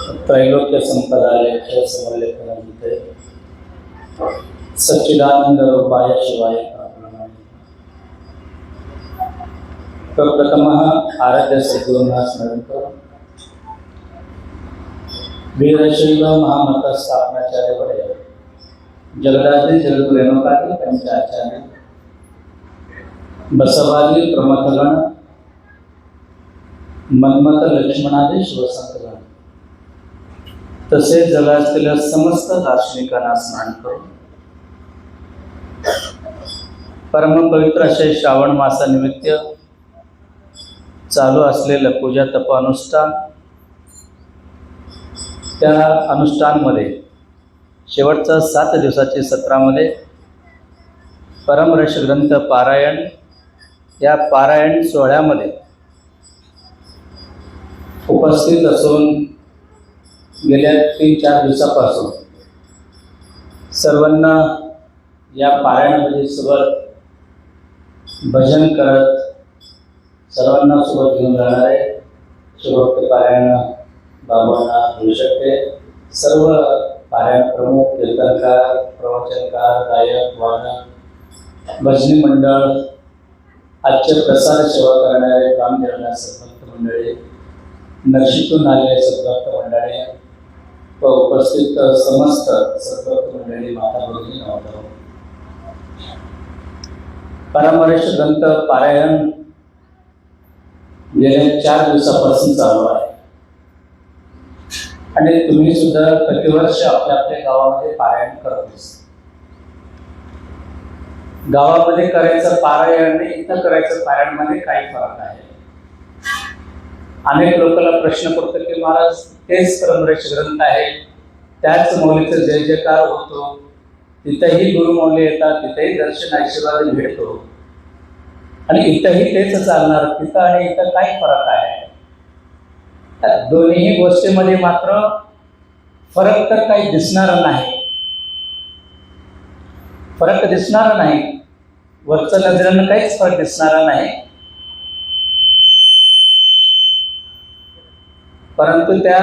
त्रैलोक्य संपदालय समलेखनंते सच्चिदानंद रूपाय शिवाय प्रप्रथमः आराध्य सद्गुरूंना स्मरण करून वीरशैव महामत स्थापनाचार्य जगदातील जगद्गुरू रेणुकातील पंचाचार्य बसवादी प्रमथगण मन्मथ लक्ष्मणादी शिवसंतगण तसेच जगातील समस्त दार्शनिकांना स्मरण करून परम पवित्र असे श्रावण मासानिमित्त चालू असलेलं पूजा तप अनुष्ठान, त्या अनुष्ठानमध्ये शेवटचा 7 दिवसाची सत्रामध्ये परमरस ग्रंथ पारायण, या पारायण सोहळ्यामध्ये उपस्थित असून गेल्या 3-4 दिवसापासून सर्वांना या पारायणामध्ये सोबत भजन करत सर्वांना सोबत घेऊन जाणारे शिवभक्त पारायण बाबांना होऊ शकते. सर्व पारायण प्रमुख, कीर्तनकार, प्रवचनकार, गायक, वादक, भजनी मंडळ, आजचे प्रसार सेवा करणारे काम देणाऱ्या सद्भक्त मंडळी, नर्शिकून आलेले सद्भक्त मंडळी व उपस्थित समस्त सद्भक्त मंडळी, माता भगिनी, नवतरुण. परमरस ग्रंथ पारायण गेल्या 4 दिवसापासून चालू आहे आणि तुम्ही सुद्धा प्रतिवर्ष आपल्या आपल्या गावामध्ये पारायण करत असता. गावामध्ये करायचं पारायण आणि इथं करायचं पारायणमध्ये काही फरक आहे. अनेक लोकांना प्रश्न पडतो की महाराज तेच परमरस ग्रंथ आहे, त्याच मौलीचं जय जयकार होतो, तिथंही गुरुमौली येतात, तिथंही दर्शन आशीर्वाद भेटतो आणि इथंही तेच चालणार, तिथं आणि इथं काय फरक आहे? दोन्ही गोष्टीमध्ये मात्र फरक तर काही दिसणार नाही. फरक दिसणार नाही, वरच्या नजरेनं काहीच फरक दिसणार नाही. परंतु त्या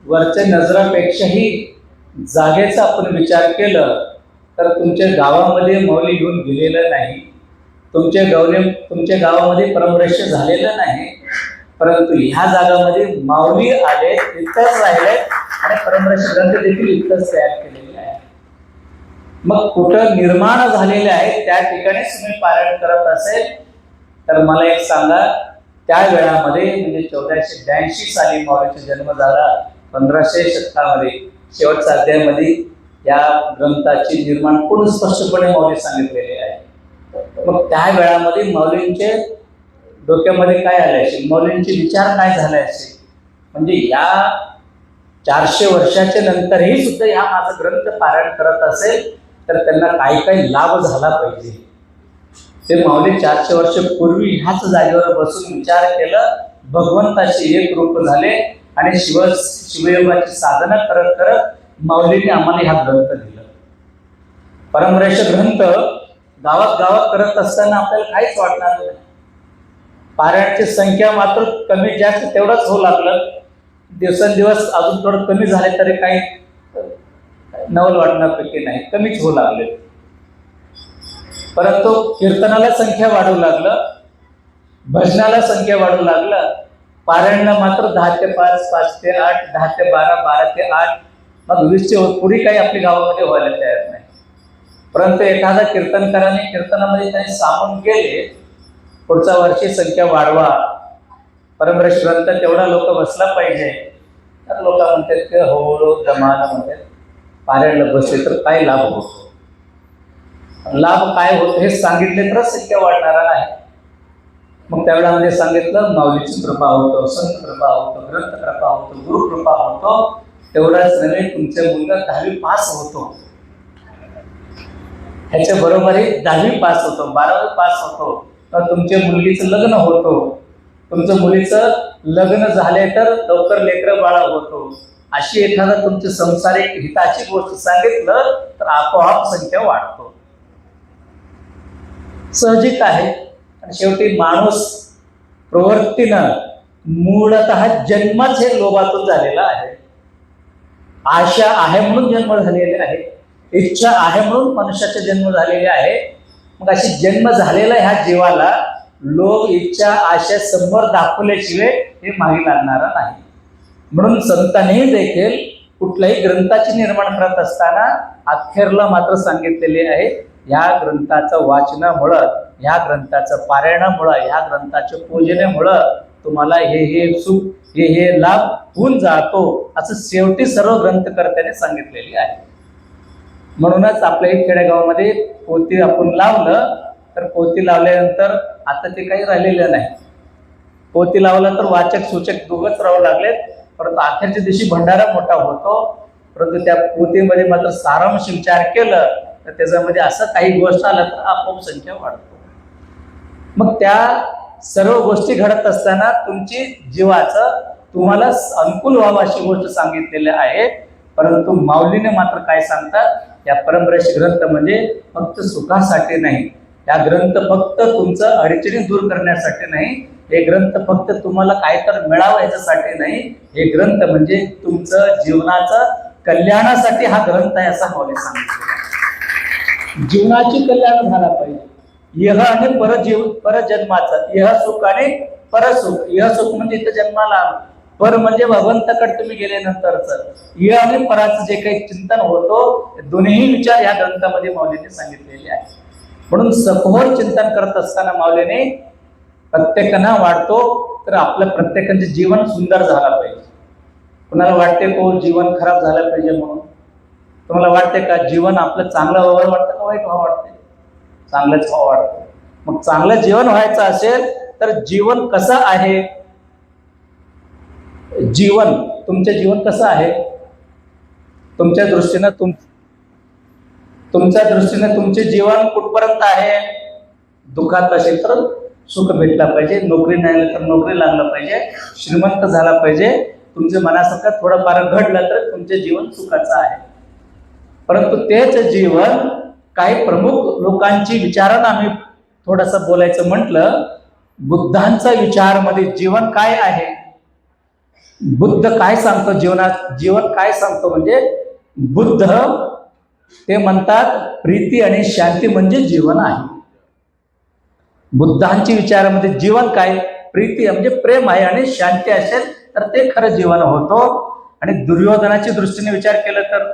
वरच्या नजरापेक्षाही जागेचा आपण विचार केलं तर तुमच्या गावामध्ये मौली घेऊन गेलेलं नाही, तुमच्या गावामध्ये परमरस झालेलं नाही, परंतु ह्या जागामध्ये माऊली आले, इथंच राहिले आणि परमरस ग्रंथ देखील इथंच तयार केलेले आहे. मग कुठं निर्माण झालेले आहे त्या ठिकाणीच तुम्ही पारायण करत असेल तर मला एक सांगा, त्या वेळामध्ये म्हणजे 1482 साली माऊलीचा जन्म झाला. 1557 मध्ये शेवटच्या अध्यायामध्ये या ग्रंथाची निर्माण पूर्ण स्पष्टपणे माऊली सांगितलेले आहे. मग त्या वेळामध्ये माऊलींचे डोक्यामध्ये काय आले असेल, माऊलींचे विचार काय झाले असेल, म्हणजे या 400 वर्षाच्या नंतरही सुद्धा ह्या माझा ग्रंथ पारायण करत असेल तर त्यांना काही काही लाभ झाला पाहिजे. ते माऊली 400 वर्षापूर्वी ह्याच जागेवर बसून विचार केलं, भगवंताचे एक रूप झाले आणि शिवयोगाची साधना करत करत माऊलीने आम्हाला हा ग्रंथ दिला. परमरस ग्रंथ गावात करत असताना आपल्याला काहीच वाटणार नाही. पारायणाची संख्या मात्र कमी जास्त तेवढंच होऊ लागलं. दिवसेंदिवस अजून थोडं कमी झाले तरी काही नवल वाटण्यापैकी नाही, कमीच होऊ लागले. परंतु कीर्तनाला संख्या वाढू लागलं, भजनाला संख्या वाढू लागलं. पारायणला मात्र 10 ते 5, 5 ते 8, 10 ते 12, 12 ते 8, मग 20 चे पुढे काही आपल्या गावामध्ये व्हायला तयार नाही. परंतु एखादा कीर्तनकाराने कीर्तनामध्ये काही सामावून गेले, पुढच्या वर्षी संख्या वाढवा, परमरस ग्रंथ तेवढा लोक बसला पाहिजे. तर लोक म्हणतात की हो जमाना म्हणतात पारायणला बसले तर काय लाभ होतो, लाभ काय होतो हे सांगितले तरच संख्या वाढणार आहे. मग त्यावेळामध्ये सांगितलं माऊलीची कृपा होतो, संत कृपा होतो, ग्रंथ कृपा होतो, गुरु कृपा होतो. तेवढाच नव्हे, तुमचे मुलगा 10वी पास होतो, ह्याच्या बरोबरही 10वी पास होतो, 12वी पास होतो, तर तुमच्या मुलगीचं लग्न होतो. तुमच्या मुलीचं लग्न झाले तर लवकर लेकरं बाळा होतो. अशी एखादा तुमची संसारिक हिताची गोष्ट सांगितलं तर आपोआप संख्या वाढतो. सहजिक आहे. आणि शेवटी माणूस प्रवृत्तीनं मूळतः जन्मच हे लोभातून झालेला आहे. आशा आहे म्हणून जन्म झालेले आहे, इच्छा आहे म्हणून मनुष्याचा जन्म झालेले आहे. मग अशी जन्म झालेला ह्या जीवाला लोभ इच्छा आशा समोर दाखवल्याशिवाय हे मागे लागणारा नाही. म्हणून संतांनी देखील कुठल्याही ग्रंथाची निर्माण करत असताना अखेरला मात्र सांगितलेले आहे, ह्या ग्रंथाचं वाचनामुळं, ह्या ग्रंथाचं पारायणामुळं, ह्या ग्रंथाच्या पूजनेमुळं तुम्हाला हे सुख हे लाभ होऊन जातो, असं शेवटी सर्व ग्रंथकर्त्याने सांगितलेले आहे. म्हणूनच आपल्या खेडेगावामध्ये पोथी आपण लावलं तर पोथी लावल्यानंतर आता ते काही राहिलेलं नाही. पोथी लावलं तर वाचक सूचक दोघंच राहू लागलेत, परंतु अखेरच्या दिवशी भंडारा मोठा होतो. परंतु त्या पोथीमध्ये मात्र सारांश विचार केलं तर त्याच्यामध्ये असं काही गोष्ट आलं तर आपोआप संख्या वाढतो. मग त्या सर्व गोष्टी घडत असताना तुमची जीवाचं तुम्हाला अनुकूल व्हावं अशी गोष्ट सांगितलेली आहे. परंतु माऊलीने मात्र काय सांगतात, या परमर्षी ग्रंथ म्हणजे फक्त सुखासाठी नाही, या ग्रंथ फक्त तुमचं अडचणी दूर करण्यासाठी नाही, हे ग्रंथ फक्त तुम्हाला काय तर मिळावं याच्यासाठी नाही, हे ग्रंथ म्हणजे तुमचं जीवनाचं कल्याणासाठी हा ग्रंथ आहे असं माऊली सांगितलं. जीवनाची कल्याण झाला पाहिजे. यह आणि परजन्माचं, यह सुख आणि परसुख. यह सुख म्हणजे इथं जन्माला, पर म्हणजे भगवंताकडे तुम्ही गेल्यानंतरच. यह आणि पराचं जे काही चिंतन होतो, दोन्ही विचार या ग्रंथामध्ये माऊलीने सांगितलेले आहे. म्हणून सखोल चिंतन करत असताना माऊलीने प्रत्येकांना वाटतो तर आपलं प्रत्येकाचं जीवन सुंदर झालं पाहिजे. कुणाला वाटते को जीवन खराब झालं पाहिजे म्हणून? तुम्हाला वाटते का जीवन आपलं चांगलं व्हावं वाटतं का वाईट व्हावं वाटते? चांगलंच व्हावं वाटतं. मग चांगलं जीवन व्हायचं असेल तर जीवन कसं आहे? जीवन, तुमचे जीवन कसं आहे? तुमच्या दृष्टीनं तुमच्या दृष्टीने तुमचे जीवन कुठपर्यंत आहे? दुःखात असेल तर सुख भेटला पाहिजे, नोकरी नाही तर नोकरी लागलं पाहिजे, श्रीमंत झाला पाहिजे, तुमच्या मनासारखं थोडंफार घडलं तर तुमचे जीवन सुखाचं आहे. परंतु तेच जीवन काही प्रमुख लोकांची विचारानं आम्ही थोडंसं बोलायचं म्हटलं, बुद्धांचा विचारमध्ये जीवन काय आहे? बुद्ध काय सांगतो जीवनात? जीवन काय सांगतो म्हणजे बुद्ध ते म्हणतात प्रीती आणि शांती म्हणजे जीवन आहे. बुद्धांची विचारामध्ये जीवन काय? प्रीती म्हणजे प्रेम आहे आणि शांती असेल तर ते खरं जीवन होतो. आणि दुर्योधनाच्या दृष्टीने विचार केला तर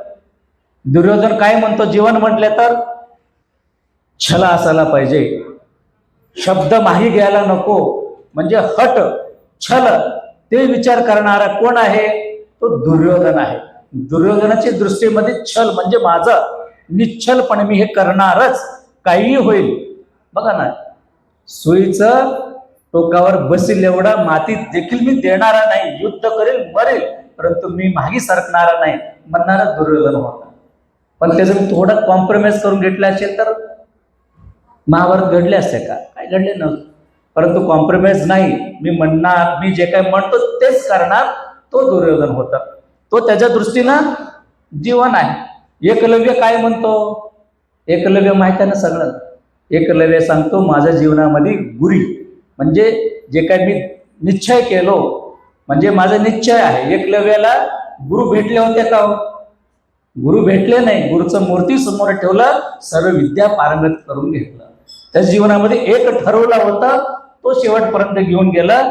दुर्योधन काय म्हणतो जीवन म्हटलं तर? छल असायला पाहिजे, शब्द माही घ्यायला नको, म्हणजे हट छल ते विचार करणारा कोण आहे? तो दुर्योधन आहे. दुर्योधनाच्या दृष्टीमध्ये छल म्हणजे माझं निश्चलपणे मी हे करणारच, काहीही होईल. बघा ना, सुईचं टोकावर बसेल एवढा मातीत देखील मी देणारा नाही, युद्ध करेल मरेल परंतु मी मागे सरकणारा नाही म्हणणारा दुर्योधन होता. पण त्याचं मी थोडं कॉम्प्रोमाइज करून घेतलं असेल तर महाभारत घडले असते का? काय घडले नव्हते. परंतु कॉम्प्रोमाइज नाही, मी म्हणणार, मी जे काही म्हणतो तेच करणार, तो दुर्योधन होता. तो त्याच्या दृष्टीनं जीवन आहे. एकलव्य काय म्हणतो? एकलव्य माहिती आहे ना सगळं. एकलव्य सांगतो माझ्या जीवनामध्ये गुरी म्हणजे जे काही मी निश्चय केलो म्हणजे माझा निश्चय आहे. एकलव्याला गुरु भेटले होते का? गुरु भेटले नाही, गुरुचं मूर्ती समोर ठेवलं, सर्व विद्या पारंगत करून घेतलं. त्या जीवनामध्ये एक ठरवला होता, तो शेवटपर्यंत घेऊन गेला.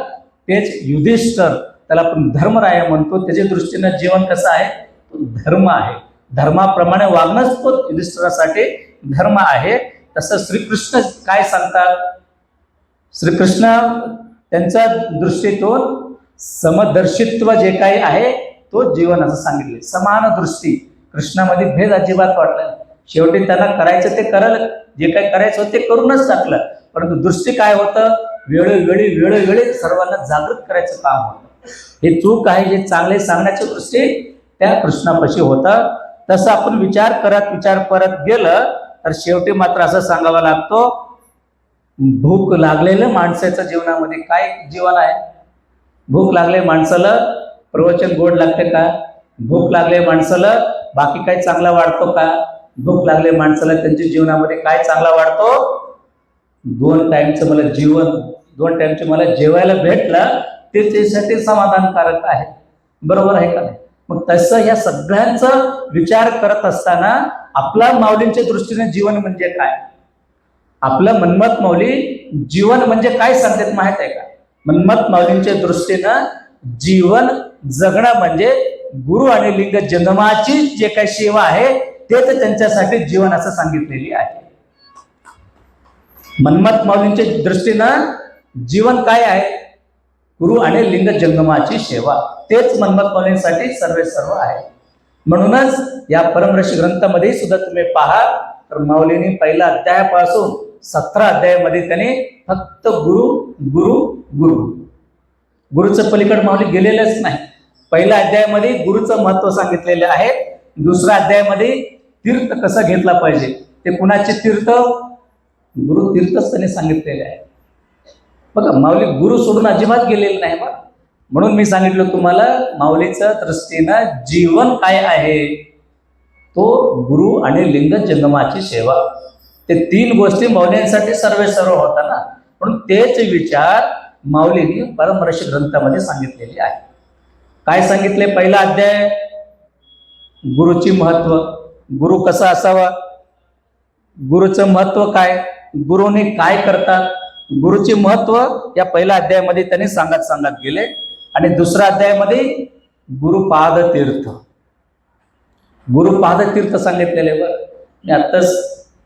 तेच युधिष्ठिर, त्याला आपण धर्मराय म्हणतो, त्याच्या दृष्टीनं जीवन कसं आहे? तो धर्म आहे. धर्माप्रमाणे वागणंच तो युधिष्ठिरासाठी धर्म आहे. तसं श्रीकृष्ण काय सांगतात? श्रीकृष्ण त्यांच्या दृष्टीतून समदर्शित्व जे काही आहे तो जीवन असं सांगितले. समान दृष्टी, कृष्णामध्ये भेद अजिबात वाटला. शेवटी त्यांना करायचं ते करायला, जे काही करायचं होतं ते करूनच टाकलं. परंतु दृष्टी काय होतं? वेळोवेळी सर्वांना जागृत करायचं काम होतं. हे चूक आहे, हे चांगले सांगण्याची दृष्टी त्या कृष्णापाशी होतं. तसं आपण विचार परत गेलं तर शेवटी मात्र असं सांगावं लागतो, भूक लागलेलं माणसाच्या जीवनामध्ये काय जीवन आहे? भूक लागले माणसाला प्रवचन गोड लागते का? भूक लागले माणसाला बाकी काय चांगला वाटतो का? भूक लागले माणसाला त्यांच्या जीवनामध्ये काय चांगला वाटतो? 2 टाइमचं मला जीवन, 2 टाइमचं मला जेवायला भेटलं ते त्यासाठी समाधानकारक आहे. बरोबर आहे का नाही? मग तसं या सगळ्यांचा विचार करत असताना आपला माऊलींच्या दृष्टीने जीवन म्हणजे काय, आपलं मनमत माऊली जीवन म्हणजे काय सांगतात माहित आहे का? मनमत माऊलींच्या दृष्टीनं जीवन जगणं म्हणजे गुरु आणि लिंग जंगमाची जे काही सेवा आहे तेच त्यांच्यासाठी जीवन असं सांगितलेली आहे. मनमत माऊलींच्या दृष्टीनं जीवन काय आहे? गुरु आणि लिंग जंगमाची सेवा, तेच मनमत माऊलींसाठी सर्व आहे. म्हणूनच या परमर्षी ग्रंथामध्ये सुद्धा तुम्ही पहा तर माऊलींनी पहिल्या अध्यायापासून 17 अध्यायामध्ये त्याने फक्त गुरु गुरु गुरु, गुरुचं पलीकडे माऊली गेलेलंच नाही. पहिल्या अध्यायामध्ये गुरुचं महत्व सांगितलेलं आहे. दुसऱ्या अध्यायामध्ये तीर्थ कसं घेतला पाहिजे, ते कुणाचे तीर्थ? गुरु तीर्थच त्याने सांगितलेले आहे. बघा, माऊली गुरु सोडून अजिबात गेलेलं नाही. बघ, म्हणून मी सांगितलं तुम्हाला माऊलीच्या दृष्टीनं जीवन काय आहे, तो गुरु आणि लिंग जंगमाची सेवा. ते 3 गोष्टी माऊलींसाठी सर्व होता ना. म्हणून तेच विचार माऊलींनी परमर्षी ग्रंथामध्ये सांगितलेले आहे. काय सांगितले? पहिला अध्याय गुरुची महत्व, गुरु कसा असावा, गुरुचं महत्व काय, गुरुने काय करतात, गुरुचे महत्व या पहिल्या अध्यायामध्ये त्यांनी सांगत गेले. आणि दुसऱ्या अध्यायामध्ये गुरुपाद तीर्थ, गुरुपाद तीर्थ सांगितलेले. बरं, मी आत्ताच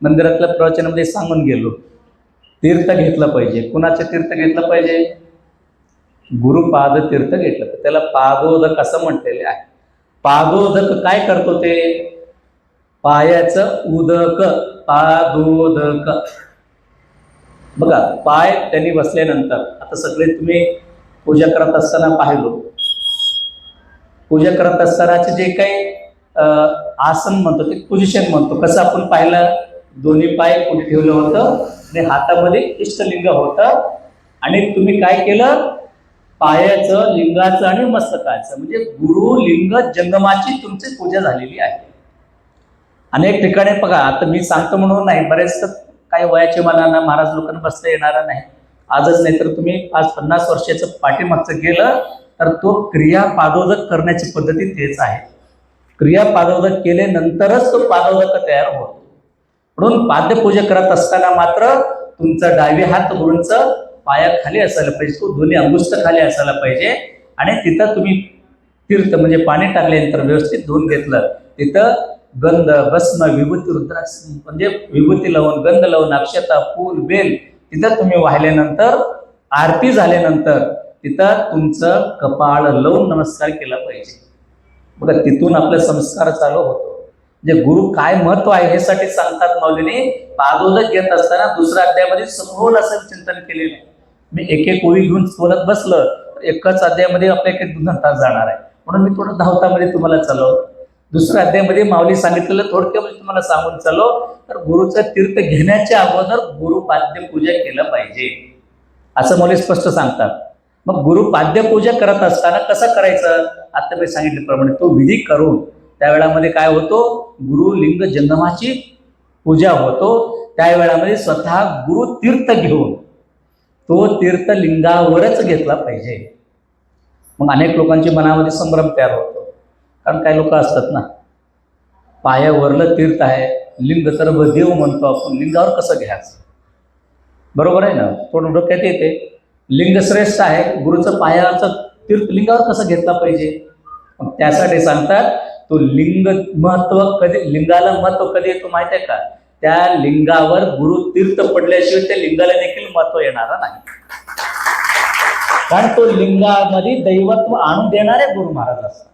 मंदिरातल्या प्रवचनामध्ये सांगून गेलो, तीर्थ घेतलं पाहिजे. कुणाचे तीर्थ घेतलं पाहिजे? गुरुपाद तीर्थ घेतलं. त्याला पादोदक असं म्हटलेले आहे. पादोदक काय करतो? ते पायाचं उदक, पादोदक. बघा, पाय त्यांनी बसल्यानंतर, आता सगळे तुम्ही पूजा करत असताना पाहिलो, पूजा करत असतानाचे जे काही आसन म्हणतो ते पोझिशन म्हणतो. कसं आपण पाहिलं, दोन्ही पाय पुढे ठेवलं होतं आणि हातामध्ये इष्टलिंग होतं. आणि तुम्ही काय केलं? पायाचं, लिंगाचं आणि मस्तकाचं म्हणजे गुरु लिंग जंगमाची तुमची पूजा झालेली आहे. अनेक ठिकाणी बघा, आता मी सांगतो म्हणून नाही, बरेच काही वयाच्या मनानं महाराज लोकांना बसता येणार नाही. आजच नाही तर तुम्ही 50 वर्षाचं पाठीमागचं गेलं तर तो क्रिया पादोदक करण्याची पद्धती तेच आहे. क्रिया पादोदक केल्यानंतरच तो पादोदक तयार होतो. म्हणून पाद्यपूजा करत असताना मात्र तुमचा डावी हात गुरूंचं पाया खाली असायला पाहिजे, तो दोन्ही अंगुष्ठ खाली असायला पाहिजे. आणि तिथं तुम्ही तीर्थ म्हणजे पाणी टाकल्यानंतर व्यवस्थित धुवून घेतलं. तिथं गंध, भस्म, विभूती, रुद्राक्ष म्हणजे विभूती लावून, गंध लावून, अक्षता, फूल, बेल तिथं तुम्ही वाहिल्यानंतर, आरती झाल्यानंतर तिथं तुमचं कपाळ लावून नमस्कार केला पाहिजे. बघा, तिथून आपले संस्कार चालू होतो. म्हणजे गुरु काय महत्व आहे हे साठी सांगतात माऊलीने. पादोदक घेत असताना दुसऱ्या अध्यायामध्ये सखोल असं चिंतन केलेलं आहे. मी एक ओळी घेऊन बोलत बसलं तर एकाच अध्यायामध्ये आपल्या 1-2 तास जाणार आहे. म्हणून मी थोडं धावतामध्ये तुम्हाला चालवलं. दुसऱ्या अध्यायामध्ये माऊली सांगितलेलं थोडक्यामध्ये तुम्हाला सांगून चालव. तर गुरुचं तीर्थ घेण्याच्या अगोदर गुरुपाद्यपूजा केलं पाहिजे असं माऊली स्पष्ट सांगतात. मग गुरुपाद्यपूजा करत असताना कसं करायचं? आता मी सांगितल्याप्रमाणे तो विधी करून त्यावेळामध्ये काय होतो? गुरु लिंग जंगमाची पूजा होतो. त्यावेळामध्ये स्वतः गुरु तीर्थ घेऊन तो तीर्थ लिंगावरच घेतला पाहिजे. मग अनेक लोकांच्या मनामध्ये संभ्रम तयार होतो. कारण काही लोक असतात ना, पायावरलं तीर्थ आहे, लिंग तर देव म्हणतो आपण, लिंगावर कसं घ्यायचं? बरोबर आहे ना? थोडं डोक्यात येते, लिंग श्रेष्ठ आहे, गुरुचं पायाचं तीर्थ लिंगावर कसं घेतला पाहिजे? मग त्यासाठी सांगतात तो लिंग महत्व कधी, लिंगाला महत्व कधी येतो माहिती आहे का? त्या लिंगावर गुरु तीर्थ पडल्याशिवाय त्या लिंगाला देखील महत्व येणार नाही. कारण तो लिंगामध्ये दैवत्व आणून देणारे गुरु महाराज असतात.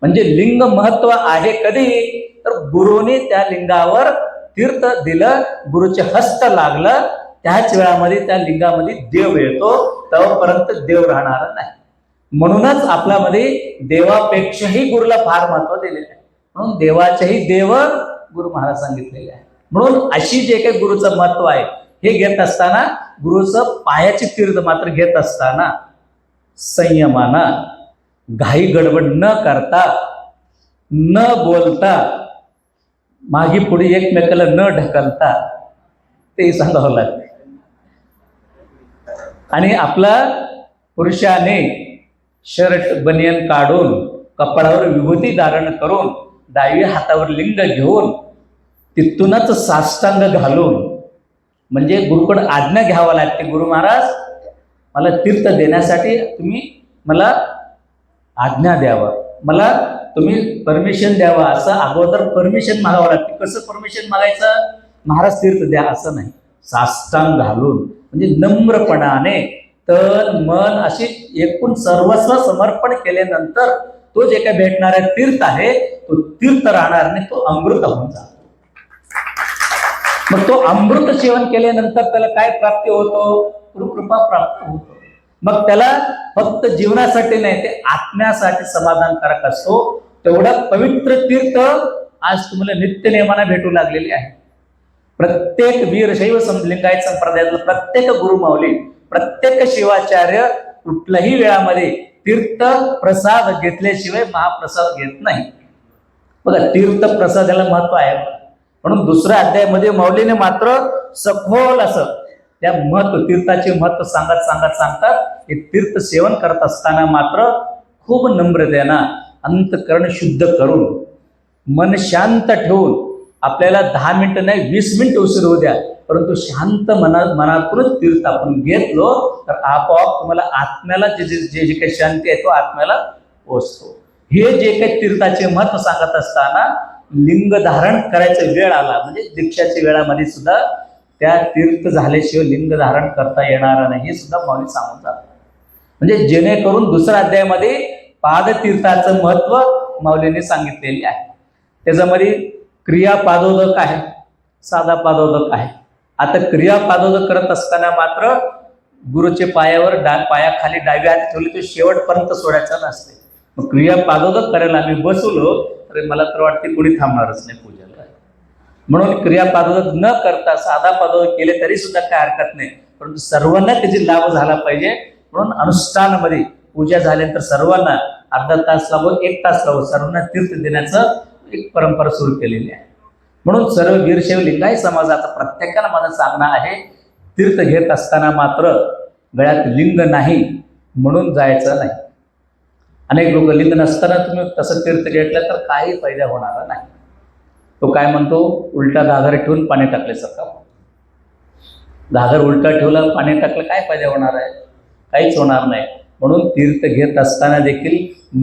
म्हणजे लिंग महत्व आहे कधी? तर गुरुने त्या लिंगावर तीर्थ दिलं, गुरुचे हस्त लागलं, त्याच वेळामध्ये त्या लिंगामध्ये देव येतो. तोपर्यंत देव राहणार नाही. म्हणूनच आपल्यामध्ये देवापेक्षाही गुरुला फार महत्व दिलेलं आहे. म्हणून देवाचेही देव गुरु महाराज सांगितलेले आहे. म्हणून अशी जे काही गुरुचं महत्व आहे हे घेत असताना, गुरुचं पायाची तीर्थ मात्र घेत असताना संयमानं, घाई गडबड न करता, न बोलता, मागे पुढे एकमेकाला न ढकलता ते सांगावं लागतं. आणि आपला पुरुषाने शर्ट बनियन काढून कपाळावर विभूती धारण करून डाव्या हातावर लिंग घेऊन तिथूनच साष्टांग घालून, म्हणजे गुरुकडे आज्ञा घ्यावा लागते, गुरु महाराज मला तीर्थ देण्यासाठी तुम्ही मला आज्ञा द्यावा, मला तुम्ही परमिशन द्यावा, असं अगोदर परमिशन मागावं लागते. कसं परमिशन मागायचं? महाराज तीर्थ द्या असं नाही, साष्टांग घालून म्हणजे नम्रपणाने तन मन अशी एकूण सर्वस्व समर्पण केल्यानंतर तो जे काही भेटणारा तीर्थ आहे तो तीर्थ राहणार नाही, तो अमृत होऊन जातो. मग तो अमृत सेवन केल्यानंतर त्याला काय प्राप्ती होतो? गुरुकृपा प्राप्त होतो. मग त्याला फक्त जीवनासाठी नाही, ते आत्म्यासाठी समाधानकारक असतो. तेवढं पवित्र तीर्थ आज तुम्हाला नित्य नेमाने भेटू लागलेली आहे. प्रत्येक वीरशैव लिंगायत संप्रदायातलं प्रत्येक गुरुमाऊली, प्रत्येक शिवाचार्य कुठल्याही वेळामध्ये तीर्थ प्रसाद घेतल्याशिवाय महाप्रसाद घेत नाही. बघा, तीर्थ प्रसादाला महत्व आहे. म्हणून दुसऱ्या अध्यायामध्ये माऊलीने मात्र सखोल असं त्या महत्व, तीर्थाचे महत्व सांगतात. हे तीर्थ सेवन करत असताना मात्र खूप नम्रतेनं अंतकरण शुद्ध करून मन शांत ठेवून, आपल्याला 10 मिनिटं नाही 20 मिनिट उशीर होऊ द्या, परंतु शांत मनातूनच तीर्थ आपण घेतलो तर आपोआप तुम्हाला आत्म्याला जे काही शांती आहे तो आत्म्याला पोचतो. हे जे काही तीर्थाचे महत्व सांगत असताना लिंग धारण करायचा वेळ आला, म्हणजे दीक्षाच्या वेळामध्ये सुद्धा त्या तीर्थ झाल्याशिवाय लिंग धारण करता येणार नाही, हे सुद्धा माऊली सांगून जातात. म्हणजे जेणेकरून दुसऱ्या अध्यायामध्ये पादतीर्थाचं महत्व माऊलीने सांगितलेले आहे. त्याच्यामध्ये क्रिया पादोदक आहे, साधा पादोदक आहे. आता क्रिया पादोदक करत असताना मात्र गुरुचे पायावर पायाखाली डावी हात ठेवले, तो शेवटपर्यंत सोडायचा नसते. मग क्रिया पादोदक करायला आम्ही बसवलो तर मला तर वाटते कोणी थांबणारच नाही पूजेला. म्हणून क्रिया पादोदक न करता साधा पादोदक केले तरी सुद्धा काय हरकत नाही, परंतु सर्वांना त्याची लाभ झाला पाहिजे. म्हणून अनुष्ठानामध्ये पूजा झाल्यानंतर सर्वांना अर्धा तास लावो, 1 तास लावो, सर्वांना तीर्थ देण्याचं एक परंपरा सुरू केलेली आहे. म्हणून सर्व वीरशैव लिंगायत समाजाचा प्रत्येकाला माझं सांगणं आहे, तीर्थ घेत असताना मात्र गळ्यात लिंग नाही म्हणून जायचं नाही. अनेक लोक लिंग नसताना तुम्ही तसं तीर्थ घेतलं तर काही फायदा होणार नाही. तो काय म्हणतो, उलटा घागर ठेवून पाणी टाकल्यासारखा. घागर उलटा ठेवला, पाणी टाकलं, काय फायदा होणार आहे? काहीच होणार नाही. म्हणून तीर्थ घेत असताना देखील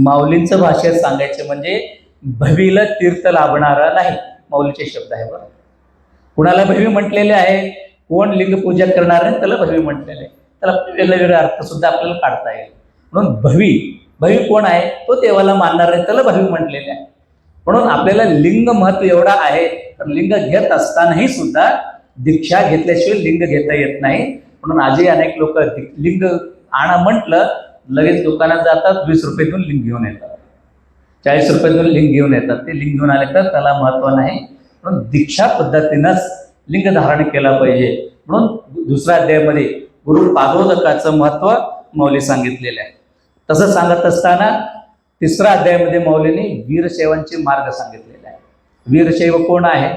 माऊलींचं भाषेत सांगायचं म्हणजे भवीला तीर्थ लाभणारा नाही, माऊलीचे शब्द आहे. बरं, कुणाला भवी म्हटलेले आहे? कोण लिंग पूजा करणार आहे त्याला भवी म्हटलेले आहे. त्याला वेगवेगळे अर्थ सुद्धा आपल्याला काढता येईल. म्हणून भवी कोण आहे? तो देवाला मानणार आहे, त्याला भवी म्हटलेले आहे. म्हणून आपल्याला लिंग महत्व एवढा आहे, तर लिंग घेत असतानाही सुद्धा दीक्षा घेतल्याशिवाय लिंग घेता येत नाही. म्हणून आजही अनेक लोक लिंग आणा म्हटलं लगेच दुकानात जातात, 20 रुपये देऊन लिंग घेऊन येतात, 40 रुपये देऊन लिंग घेऊन येतात. ते लिंग घेऊन आले तर त्याला महत्व नाही. म्हणून दीक्षा पद्धतीनंच लिंग धारण केलं पाहिजे. म्हणून दुसऱ्या अध्यायामध्ये गुरु पादोदकाचं महत्व माऊली सांगितलेलं आहे. तसं सांगत असताना तिसऱ्या अध्यायामध्ये माऊलीने वीरशैवांचे मार्ग सांगितलेले आहे. वीरशैव कोण आहे?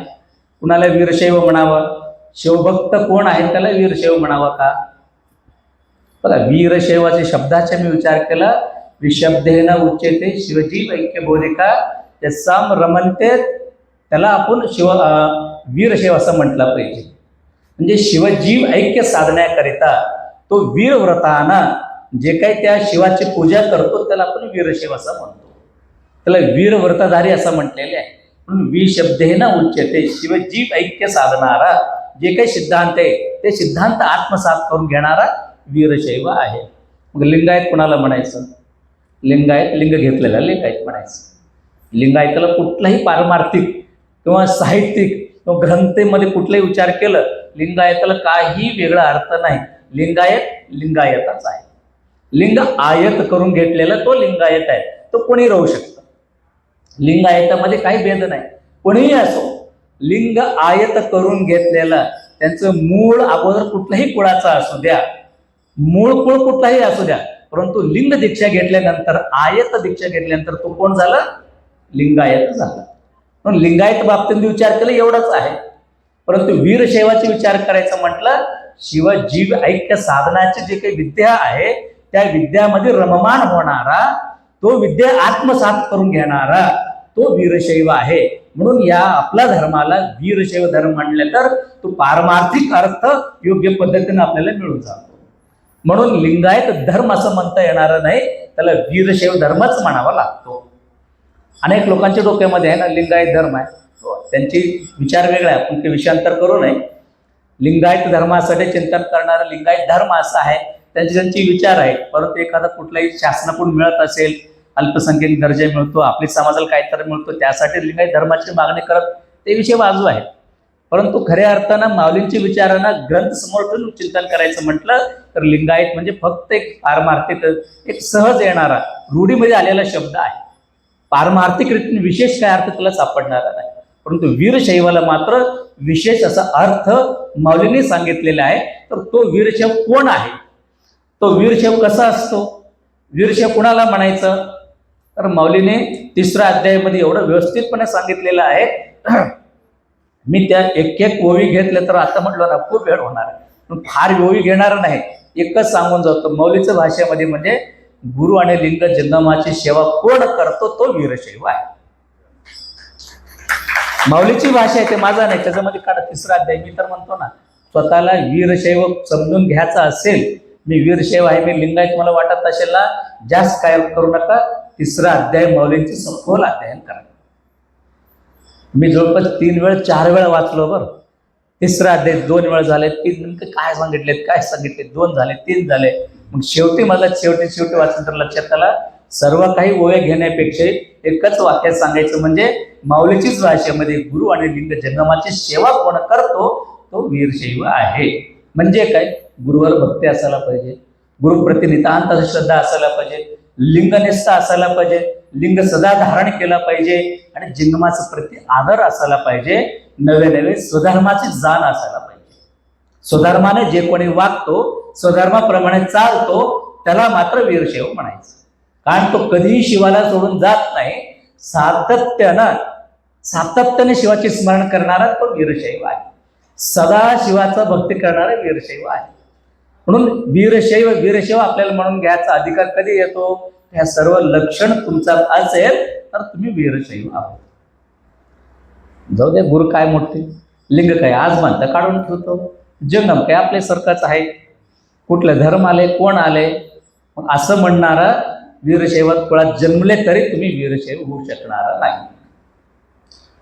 कुणाला वीरशैव म्हणावं? शिवभक्त कोण आहे त्याला वीरशैव म्हणावं का? बघा, वीरशैवाच्या शब्दाचा मी विचार केला, विशब्देन उच्यते शिवजीव ऐक्य बोधिका यस्साम रमन्ते, त्याला आपण वीरशैव असं म्हटलं पाहिजे. म्हणजे शिवजीव ऐक्य साधण्याकरिता तो वीर व्रतानं जे काही त्या शिवाची पूजा करतो त्याला आपण वीरशैव असं म्हणतो. त्याला वीर व्रतधारी असं म्हटलेले आहे. म्हणून विशब्देन उच्यते, शिवजीव ऐक्य साधणारा जे काही सिद्धांत आहे ते सिद्धांत आत्मसात करून घेणारा वीरशैव आहे. मग लिंगायत कोणाला म्हणायचं? लिंगायत लिंग घेतलेला लिंगायत म्हणायचं. लिंगायताला कुठलाही पारमार्थिक किंवा साहित्यिक किंवा ग्रंथेमध्ये कुठलाही विचार केलं, लिंगायताला काही वेगळा अर्थ नाही. लिंगायत लिंगायतच आहे. लिंग आयत करून घेतलेला तो लिंगायत आहे. तो कोणी राहू शकतं. लिंगायतामध्ये काही भेद नाही, कोणीही असो. लिंग आयत करून घेतलेला, त्यांचं मूळ अगोदर कुठल्याही कुळाचा असू द्या, मूळ कुळ कुठलाही असू द्या, परंतु लिंग दीक्षा घेतल्यानंतर, आयत दीक्षा घेतल्यानंतर तो कोण झाला? लिंगायत झाला. म्हणून लिंगायत बाबतीत विचार केला एवढंच आहे. परंतु वीरशैवाचे विचार करायचं म्हटलं, शिवजीव ऐक्य साधनाची जे काही विद्या आहे त्या विद्यामध्ये रममाण होणारा तो विद्या आत्मसात करून घेणारा तो वीरशैव आहे. म्हणून या आपला धर्माला वीरशैव धर्म म्हणले तर तो पारमार्थिक अर्थ योग्य पद्धतीने आपल्याला मिळून जातो. म्हणून लिंगायत धर्म असं म्हणता येणार नाही, त्याला वीरशैव धर्मच म्हणावा लागतो. अनेक लोकांच्या डोक्यामध्ये आहे ना लिंगायत धर्म आहे, त्यांची विचार वेगळा आहे, आपण ते विषयांतर करू नये. लिंगायत धर्मासाठी चिंतन करणारा लिंगायत धर्म असा आहे, त्यांचे विचार आहेत. परंतु एखादा कुठलाही शासनाकडून मिळत असेल, अल्पसंख्याक दर्जा मिळतो, आपली समाजाला काहीतरी मिळतो, त्यासाठी लिंगायत धर्माची मागणी करत ते विषय बाजू आहे. परंतु खऱ्या अर्थानं माऊलींची विचारांना ग्रंथ समोर ठेवून चिंतन करायचं म्हटलं तर लिंगायत म्हणजे फक्त एक पारमार्थिक, एक सहज येणारा रूढीमध्ये आलेला शब्द आहे. पारमार्थिक रीतीने विशेष काय अर्थ तुला सापडणारा नाही. परंतु वीरशैवाला मात्र विशेष असा अर्थ माऊलींनी सांगितलेला आहे. तर तो वीरशैव कोण आहे, तो वीरशैव कसा असतो, वीरशैव कुणाला म्हणायचं, तर माऊलीने 3रा अध्यायामध्ये एवढं व्यवस्थितपणे सांगितलेलं आहे. मी त्या एक ओवी घेतलं तर आता म्हटलं ना खूप वेळ होणार आहे, फार ओवी घेणार नाही, एकच सांगून जातो. माऊलीच्या भाषेमध्ये म्हणजे गुरु आणि लिंग जंगमाची सेवा कोण करतो तो वीरशैव आहे. माऊलीची भाषा आहे, ते माझा नाही. त्याच्यामध्ये काढा 3रा अध्याय. मी तर म्हणतो ना, स्वतःला वीरशैव समजून घ्यायचा असेल, मी वीरशैव आहे, मी लिंगायत मला वाटत असेल ना, जास्त काय करू नका, 3रा अध्याय माऊलींची सखोल अध्ययन करा. मी जवळपास 3 वेळ 4 वेळा वाचलो बरं. 3रा अध्याय 2 वेळ झाले, 3 नेमके काय सांगितले 2 झाले, 3 झाले. मग शेवटी मला शेवटी वाचन तर लक्षात आला, सर्व काही ओव्या घेण्यापेक्षा एकच वाक्यात सांगायचं म्हणजे माऊलीचीच भाषेमध्ये गुरु आणि लिंग जंगमाची सेवा कोण करतो तो वीरशैव आहे. म्हणजे काय, गुरुवर भक्ती असायला पाहिजे, गुरुप्रती नितांत श्रद्धा असायला पाहिजे, लिंगनिष्ठा असायला पाहिजे, लिंग सदा धारण केला पाहिजे आणि जंगमाचा प्रती आदर असायला पाहिजे. नवे स्वधर्माची जाण असायला पाहिजे. स्वधर्माने जे कोणी वागतो, स्वधर्माप्रमाणे चालतो, त्याला मात्र वीरशैव म्हणायचं. कारण तो कधीही शिवाला सोडून जात नाही, सातत्याने शिवाचे स्मरण करणारा तो वीरशैव आहे. सदा शिवाचा भक्ती करणारा वीरशैव आहे. म्हणून वीरशैव आपल्याला म्हणून घ्यायचा अधिकार कधी येतो, ह्या सर्व लक्षण तुमचा असेल तर तुम्ही वीरशैव आहोत. जाऊ दे, गुरु काय मोठे, लिंग काय आज म्हणता काढून ठेवतो, जंगम काय आपल्या सरकारच आहे, कुठले धर्म आले, कोण आले, मग असं म्हणणारा वीरशैवात कुळात जन्मले तरी तुम्ही वीरशैव होऊ शकणार नाही.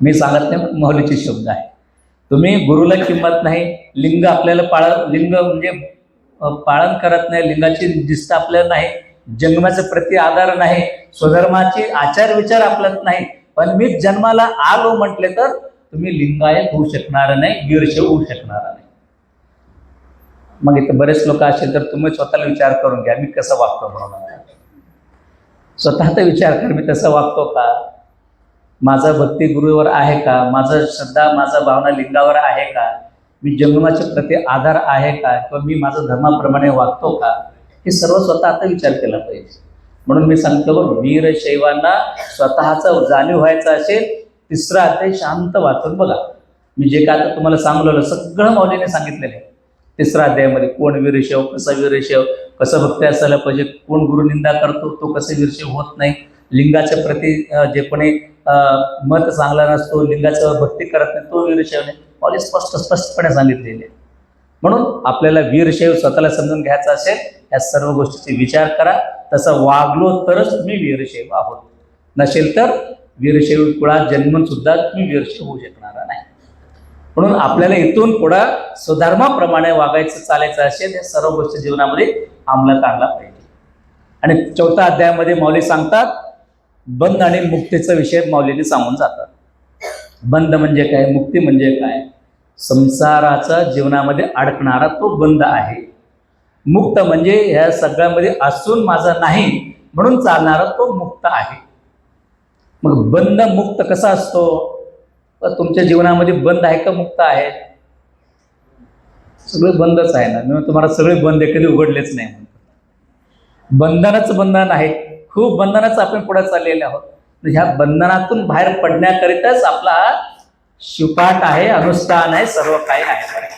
मी सांगत नाही, माऊलीचे शब्द आहे. तुम्ही गुरुला किंमत नाही, लिंग आपल्याला लिंग म्हणजे पाळन करत नाही, लिंगाची दिसता आपल्याला नाही, जन्माच्या प्रती आधार नाही, स्वधर्माचे आचार विचार आपल्यात नाही, पण मी जन्माला आलो म्हटले तर तुम्ही लिंगायत होऊ शकणार नाही, वीरशैव होऊ शकणार नाही. मग इथं बरेच लोक असेल तर तुम्ही स्वतःला विचार करून घ्या, मी कसं वागतो म्हणून. स्वतःचा विचार कर, मी तसं वागतो का, माझा भक्ती गुरुवर आहे का, माझा श्रद्धा माझा भावना लिंगावर आहे का, मी जंगमाच्या प्रती आधार आहे का, किंवा मी माझा धर्माप्रमाणे वागतो का, हे सर्व स्वतः आता विचार केला पाहिजे. म्हणून मी सांगतो बघ, वीरशैवांना स्वतःचा जाणीव व्हायचा असेल 3रा अध्याय शांत वाचून बघा. मी जे काय आता तुम्हाला सांगलेलं सगळं माऊलीने सांगितलेलं आहे. 3रा अध्यायामध्ये कोण वीरशैव, कसा वीरशैव, कसं भक्ती असायला पाहिजे, कोण गुरुनिंदा करतो तो कसं वीरशैव होत नाही, लिंगाच्या प्रती जे कोणी मत चांगला नसतो, लिंगाच्यावर भक्ती करत नाही तो वीरशैव नाही, माऊली स्पष्टपणे सांगितलेले. म्हणून आपल्याला वीरशैव स्वतःला समजून घ्यायचा असेल, या सर्व गोष्टीचे विचार करा, तसं वागलो तरच तुम्ही वीरशैव आहोत. नसेल तर वीरशैव कुळात जन्मून सुद्धा तुम्ही वीरशैव होऊ शकणार नाही. म्हणून आपल्याला इथून पुढं स्वधर्माप्रमाणे वागायचं चालायचं असेल, या सर्व गोष्टी जीवनामध्ये अंमलात आणला पाहिजे. आणि 4थ्या अध्यायामध्ये माऊली सांगतात, बंध आणि मुक्तीचा विषय माऊलीने सांगून जातात. बंध म्हणजे काय, मुक्ती म्हणजे काय, संसाराचा जीवनामध्ये अडकणारा तो बंध आहे. मुक्त म्हणजे ह्या सगळ्यामध्ये असून माझा नाही म्हणून चालणारा तो मुक्त आहे. मग बंध मुक्त कसा असतो, तुमच्या जीवनामध्ये बंद आहे का मुक्त आहे, सगळे बंदच आहे ना. मी तुम्हाला सगळे बंद कधी उघडलेच नाही. बंधनच बंधन आहे, खूप बंधनाच आपण पुढे चाललेले आहोत. ह्या बंधनातून बाहेर पडण्याकरिताच आपला शिवपाठ आहे, अनुष्ठान आहे, सर्व काही आहे.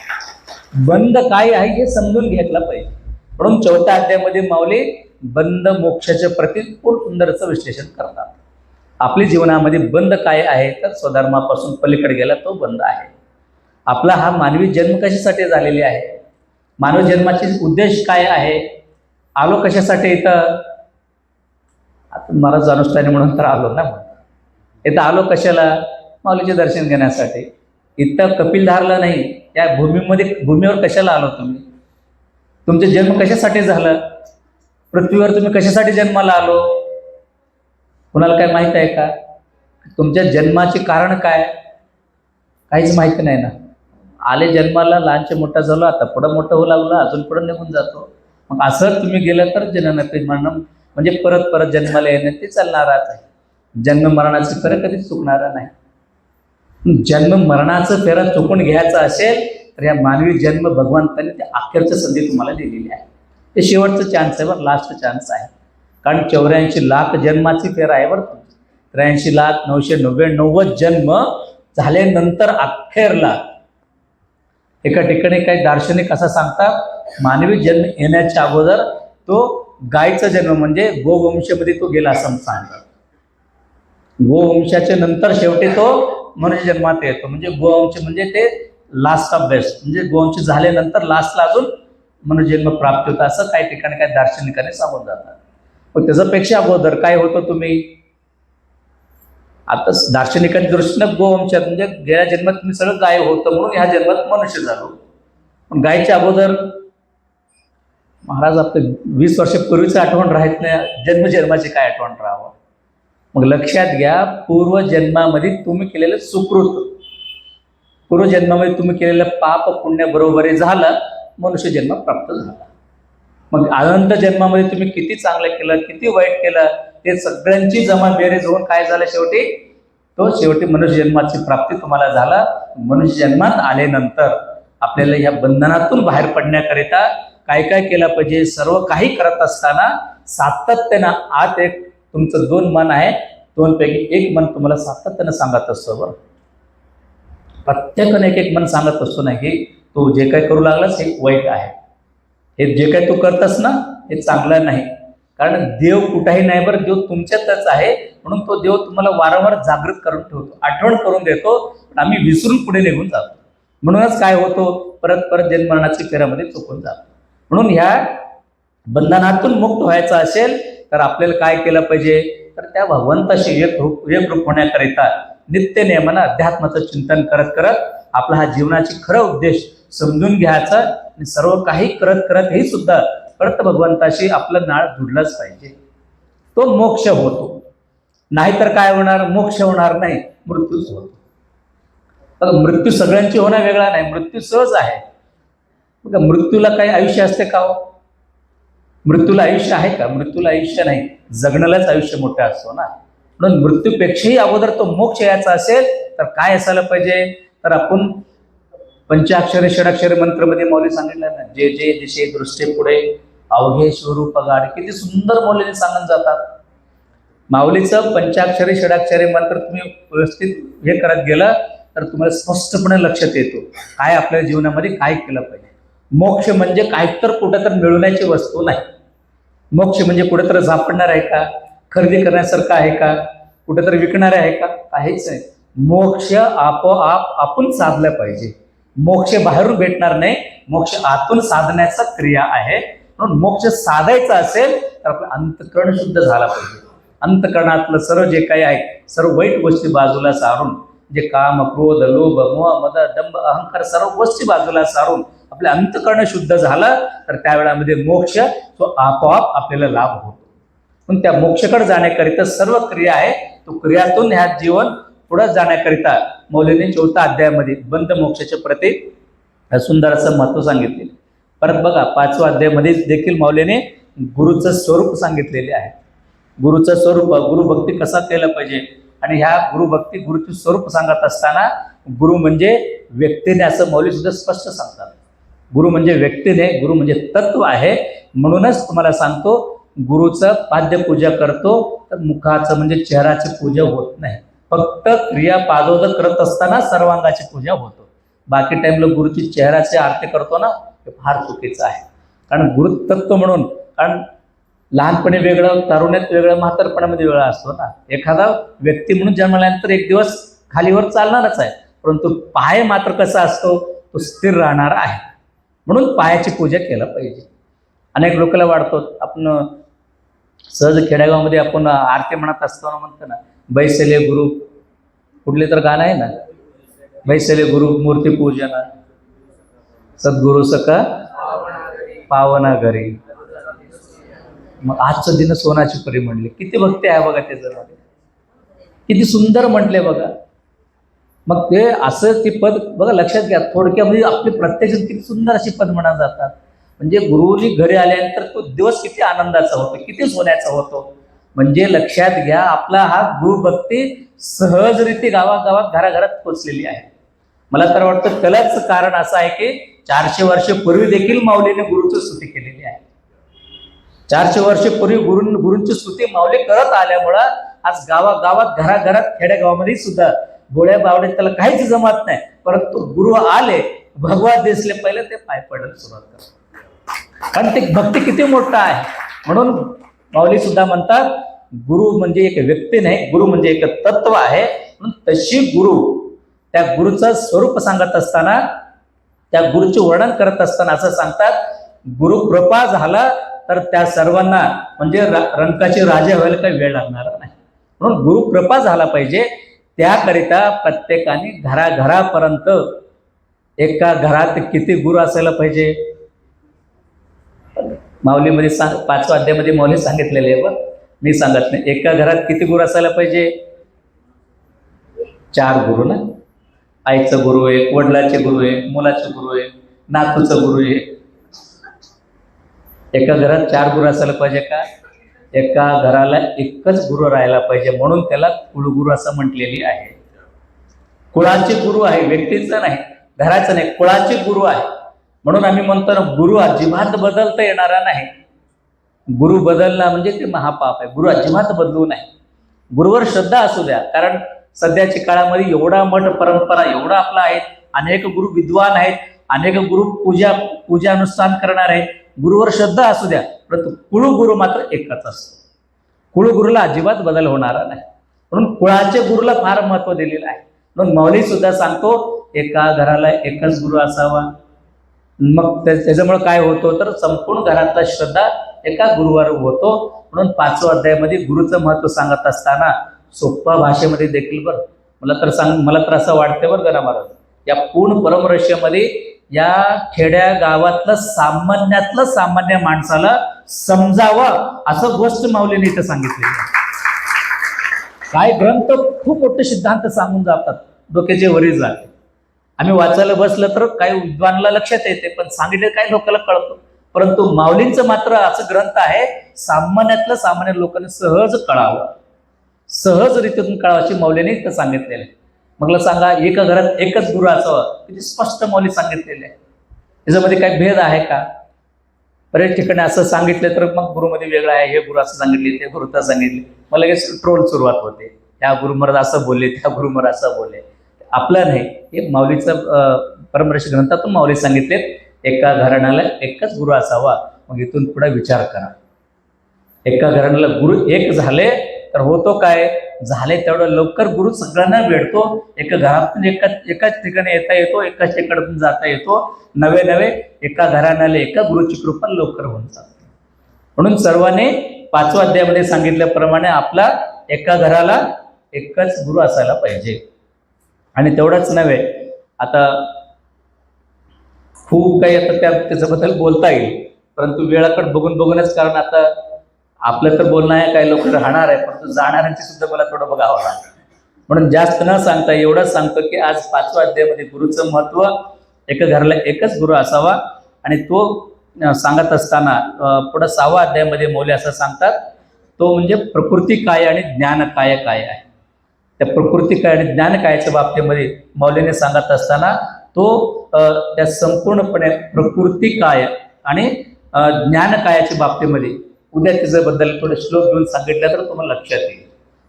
बंद काय आहे हे समजून घेतलं पाहिजे. म्हणून 4थ्या अध्यायामध्ये माऊली बंध मोक्षाच्या प्रती खूप सुंदरचं विश्लेषण करतात. आपल्या जीवनामध्ये बंध काय आहे तर स्वधर्मापासून पलीकडे गेला तो बंध आहे. आपला हा मानवी जन्म कशासाठी झालेले आहे, मानव जन्माचे उद्देश काय आहे, आलो कशासाठी इथं. आता मला अनुष्ठानी म्हणून तर आलो ना, इथं आलो कशाला, माऊलीचे दर्शन घेण्यासाठी. इथं कपिलधारला नाही, या भूमीवर कशाला आलो तुम्ही, तुमचे जन्म कशासाठी झालं, पृथ्वीवर तुम्ही कशासाठी जन्माला आलो, कुणाला काय माहित आहे का, तुमच्या जन्माचे कारण काय, काहीच माहिती नाही ना. आले जन्माला, लहानचे मोठा झालो, आता पुढं मोठं होऊ लागलं, अजून पुढं निघून जातो. मग असं तुम्ही गेलं तर जनन मरणम म्हणजे परत परत जन्माला येणं ते चालणारच आहे. जन्म मरणाचं फेरं कधीच चुकणारा नाही. जन्म मरणाचं फेरं चुकून घ्यायचं असेल तर या मानवी जन्म भगवंताने ते अखेरची संधी तुम्हाला दिलेली आहे. ते शेवटचं चान्स आहे, बरं, लास्ट चान्स आहे. कारण 84 लाख जन्माची फेर आहे बरं. 83,999 जन्म झाल्यानंतर अखेरला एका ठिकाणी काही दार्शनिक असं सांगतात, मानवी जन्म येण्याच्या अगोदर तो गायचा जन्म म्हणजे गोवंशामध्ये तो गेला असं सांगतात. गोवंशाच्या नंतर शेवटी तो मनुष्य जन्मात येतो. म्हणजे गोवंश म्हणजे ते लास्ट ऑफ बेस्ट, म्हणजे गोवंश झाल्यानंतर लास्टला अजून मनुष्य जन्म प्राप्त होता, असं काही ठिकाणी काही दार्शनिकाने सांगून जातात. पण त्याच्यापेक्षा अगोदर काय होतं तुम्ही, आता दार्शनिकांच्या दृष्टीनं गोवंशात म्हणजे गेल्या जन्मात तुम्ही सगळं गाय होतं म्हणून ह्या जन्मात मनुष्य झालो. पण गायच्या अगोदर महाराज आपलं 20 वर्षापूर्वीचं आठवण राहत नाही, जन्मजन्माची काय आठवण राहावं. मग लक्षात घ्या, पूर्वजन्मामध्ये तुम्ही केलेलं सुकृत, पूर्वजन्मामध्ये तुम्ही केलेलं पाप पुण्य बरोबरी झालं, मनुष्य जन्म प्राप्त झाला. मग अनंत जन्मामध्ये तुम्ही किती चांगलं केलं, किती वाईट केलं, ते सगळ्यांची जमा बेरीज होऊन काय झालं शेवटी मनुष्य जन्माची प्राप्ती तुम्हाला झाला. मनुष्य जन्मात आल्यानंतर आपल्याला या बंधनातून बाहेर पडण्याकरिता काय काय केलं पाहिजे, सर्व काही करत असताना सातत्यानं आत एक तुमचं 2 मन आहे, 2 पैकी 1 मन तुम्हाला सातत्यानं सांगत असतो. बरं, प्रत्येकाने एक मन सांगत असतो ना, हे तू जे काय करू लागलास हे वाईट आहे, हे जे काही तू करतस ना हे चांगलं नाही. कारण देव कुठेही नाही बरं, देव तुमच्यातच आहे. म्हणून तो देव तुम्हाला वारंवार जागृत करून ठेवतो, आठवण करून देतो, पण आम्ही विसरून पुढे निघून जातो. म्हणूनच काय होतो, परत परत जन्मरणाची फेऱ्यामध्ये चुकून जातो. म्हणून ह्या बंधनातून मुक्त व्हायचं असेल तर आपल्याला काय केलं पाहिजे, तर त्या भगवंताशी एकरूप होण्याकरिता नित्य नेमानं अध्यात्माचं चिंतन करत करत आपला हा जीवनाची खरं उद्देश समजून घ्यायचा आणि सर्व काही करत करत हे सुद्धा परत भगवंताशी आपलं नाळ जुडलंच पाहिजे, तो मोक्ष होतो. नाहीतर काय होणार, मोक्ष होणार नाही, मृत्यूच होतो. मृत्यू सगळ्यांची होणं वेगळा नाही, मृत्यू सहज आहे. बघा, मृत्यूला काही आयुष्य असते का हो, मृत्यूला आयुष्य आहे का, मृत्यूला आयुष्य नाही, जगण्यालाच आयुष्य मोठं असतो ना. म्हणून मृत्यूपेक्षाही अगोदर तो मोक्ष यायचा असेल तर काय असायला पाहिजे, तर आपण पंचाक्षरी षडाक्षरी मंत्रमध्ये मौली सांगितलं ना, जे जे दिशे दृष्टी पुढे अवघे स्वरूप गाड, किती सुंदर मौलीने सांगून जातात. माऊलीचं पंचाक्षरी षडाक्षरी मंत्र तुम्ही व्यवस्थित हे करत गेलं तर तुम्हाला स्पष्टपणे लक्षात येतो काय आपल्या जीवनामध्ये काय केलं पाहिजे. मोक्ष म्हणजे काय तर कुठं तर मिळवण्याची वस्तू नाही. मोक्ष म्हणजे कुठेतरी सापडणार आहे का, खरेदी करण्यासारखं आहे का, कुठेतरी विकणार आहे का, काहीच नाही. मोक्ष आपोआप आपण साधलं पाहिजे. मोक्ष बाहेरून भेटणार नाही, मोक्ष आतून साधण्याचा क्रिया आहे. म्हणून मोक्ष साधायचा असेल तर आपलं अंतःकरण शुद्ध झाला पाहिजे. अंतःकरणातलं सर्व जे काही आहे, सर्व वाईट गोष्टी बाजूला सारून, जे काम क्रोध लोभ मोह मद दंभ अहंकार सर्व गोष्टी बाजूला सारून आपले अंतःकरण शुद्ध झालं तर त्यावेळामध्ये मोक्ष तो आपोआप आपल्याला लाभ होतो. पण त्या मोक्षाकडे जाण्याकरिता सर्व क्रिया आहे, तो क्रियातून ह्या जीवन पुढे जाण्याकरिता मौलीने 4थ्या अध्यायामध्ये बंध मोक्षाच्या प्रती सुंदर असं महत्व सांगितले. परत बघा 5व्या अध्यायामध्ये देखील मौलीने गुरुचं स्वरूप सांगितलेले आहे. गुरुचं स्वरूप, गुरुभक्ती कसा केलं पाहिजे, आणि ह्या गुरुभक्ती गुरुचे स्वरूप सांगत असताना गुरु म्हणजे व्यक्तीने असं मौली सुद्धा स्पष्ट सांगतात. गुरु म्हणजे व्यक्तीने, गुरु म्हणजे तत्व आहे. म्हणूनच तुम्हाला सांगतो, गुरुचं पाद्यपूजा करतो तर मुखाचं म्हणजे चेहऱ्याची पूजा होत नाही. फक्त क्रिया पादोदक करत असताना सर्वांगाची पूजा होतो. बाकी टाइमला गुरुची चेहऱ्याची आरती करतो ना, हे फार चुकीचं आहे. कारण गुरुतत्व म्हणून, कारण लहानपणी वेगळं, तारुण्यात वेगळं, म्हातारपणामध्ये वेगळं असतो ना. एखादा व्यक्ती म्हणून जन्मल्यानंतर एक दिवस खालीवर चालणारच आहे, परंतु पाय मात्र कसा असतो, तो स्थिर राहणार आहे. म्हणून पायाची पूजा केलं पाहिजे. अनेक लोकांना वाटतो, आपण सहज खेडेगावामध्ये आपण आरती म्हणत असताना म्हणतो ना, बैसले गुरु, कुठले तर गाणं आहे ना, बैसले गुरु मूर्ती पूजना, सद्गुरु सका पावना घरी. मग आजचं दिन सोनाची परी म्हणले, किती भक्ती आहे बघा त्याच्यामध्ये, किती सुंदर म्हटले बघा. मग ते असं ती पद बघा, लक्षात घ्या. थोडक्यामध्ये आपली प्रत्येक किती सुंदर अशी पद म्हणा जातात. म्हणजे गुरुनी घरी आल्यानंतर तो दिवस किती आनंदाचा होतो, किती सोन्याचा होतो. म्हणजे लक्षात घ्या, आपला हा गुरुभक्ती सहजरीती गावागावात घराघरात पोचलेली आहे. मला तर वाटतं त्यालाच कारण असं आहे की 400 वर्षापूर्वी देखील माऊलीने गुरुची स्तुती केलेली आहे. 400 वर्षापूर्वी गुरूंची स्तुती माऊली करत आल्यामुळं आज गावागावात घराघरात खेडेगावामध्ये सुद्धा गोळ्या बावड्या त्याला काहीच जमत नाही, परंतु गुरु आले, भगवा दिसले, पहिले ते पाय पडायला सुरुवात करतात. कारण ते भक्ती किती मोठा आहे. म्हणून माऊली सुद्धा म्हणतात, गुरु म्हणजे एक व्यक्ती नाही, गुरु म्हणजे एक तत्व आहे. म्हणून तशी गुरु, त्या गुरुचं स्वरूप सांगत असताना, त्या गुरुचे वर्णन करत असताना असं सांगतात, गुरु कृपा झाला तर त्या सर्वांना म्हणजे रंकाचे राजे व्हायला काही वेळ लागणार नाही. म्हणून गुरु कृपा झाला पाहिजे. त्याकरिता प्रत्येकाने घराघरापर्यंत, एका घरात किती गुरु असायला पाहिजे. माऊलीमध्ये 5व्या अध्यायामध्ये माऊली सांगितलेले आहे, बघ मी सांगत नाही. एका घरात किती गुरु असायला पाहिजे? 4 गुरु ना. आईचं गुरु आहे, वडिलाचे गुरु आहे, मुलाचे गुरु आहे, नातूचं गुरु आहे. एका घरात 4 गुरु असायला पाहिजे का? एका घराला एकच गुरु राहायला पाहिजे. म्हणून त्याला कुळगुरु असं म्हटलेली आहे. कुळाचे गुरु आहे, व्यक्तीचं नाही, घराचं नाही, कुळाचे गुरु आहे. म्हणून आम्ही म्हणतो ना, गुरु अजिबात बदलता येणारा नाही. गुरु बदलणं म्हणजे ते महापाप आहे. गुरु अजिबात बदलू नाही. गुरुवर श्रद्धा असू द्या. कारण सध्याच्या काळामध्ये एवढा मठ परंपरा एवढा आपला आहेत, अनेक गुरु विद्वान आहेत, अनेक गुरु पूजा अनुष्ठान करणार आहेत. गुरुवर श्रद्धा असू द्या, परंतु कुळगुरु मात्र एकच असतो. कुळगुरूला अजिबात बदल होणारा नाही. म्हणून कुळाचे गुरुला फार महत्व दिलेलं आहे. म्हणून माऊली सुद्धा सांगतो, एका घराला एकच गुरु असावा. मग त्याच्यामुळे काय होतं, तर संपूर्ण घरातला श्रद्धा एका गुरुवर होतो. म्हणून 5व्या अध्यायामध्ये गुरुचं महत्व सांगत असताना सोप्या भाषेमध्ये देखील, बरं मला तर असं वाटतं बरं का महाराज, या पूर्ण परमरहस्यामध्ये या खेड्या गावातलं सामान्यातलं सामान्य माणसाला समजावं असं गोष्ट माऊलीने इथं सांगितलेली आहे. काय ग्रंथ खूप मोठे सिद्धांत सांगून जातात, डोक्याचे वरी जाते. आम्ही वाचायला बसलं तर काही विद्वानाला लक्षात येते, पण सांगितलं काही लोकांना कळतं. परंतु माऊलींचं मात्र असं ग्रंथ आहे, सामान्यातलं सामान्य लोकांनी सहज कळावं, सहज रीतीतून कळावं अशी माऊलीने इथं सांगितलेलं आहे. मग सांगा, एका घरात एकच गुरु असावं, किती स्पष्ट माऊली सांगितलेले आहे. त्याच्यामध्ये काही भेद आहे का? बरेच ठिकाणी असं सांगितलं तर मग गुरुमध्ये वेगळं आहे, हे गुरु असं सांगितले, ते गुरु तसं सांगितले, मला लगेच ट्रोल सुरुवात होते. त्या गुरु महाराज असं बोलले, त्या गुरु महाराज असं बोलले. आपलं नाही, हे माऊलीचं परमर्षी ग्रंथातून माऊली सांगितले, एका घराण्याला एकच गुरु असावा. मग इथून पुढे विचार करा. एका घराण्याला गुरु एक झाले तर होतो काय? झाले तेवढं लवकर गुरु सगळ्यांना भेटतो. एका घरातून एकाच ठिकाणी येता येतो, एकाच ठिकाणातून जाता येतो. नवे एका घराण्याला एका गुरुची कृपा लवकर होऊन जाते. म्हणून सर्वांनी 5व्या अध्यायामध्ये सांगितल्याप्रमाणे आपला एका घराला एकच गुरु असायला पाहिजे. आणि तेवढंच नव्हे, आता खूप काही आता त्याच्याबद्दल बोलता येईल, परंतु वेळाकडे बघूनच, कारण आता आपलं तर बोलणं आहे, काही लोक राहणार आहे, परंतु जाणाऱ्यांची सुद्धा मला थोडं बघावं लागतं. म्हणून जास्त न सांगता एवढंच सांगतो की आज 5व्या अध्यायामध्ये गुरुचं महत्व, एका घराला एकच गुरु असावा. आणि तो सांगत असताना पुढं 6व्या अध्यायामध्ये मौली असं सांगतात, तो म्हणजे प्रकृती काय आणि ज्ञान काय आहे. त्या प्रकृती काय आणि ज्ञान कायाच्या बाबतीमध्ये मौलीने सांगत असताना तो त्या संपूर्णपणे प्रकृती काय आणि ज्ञान कायाच्या बाबतीमध्ये उद्या त्याच्याबद्दल थोडं श्लोक घेऊन सांगितलं तर तुम्हाला लक्षात येईल.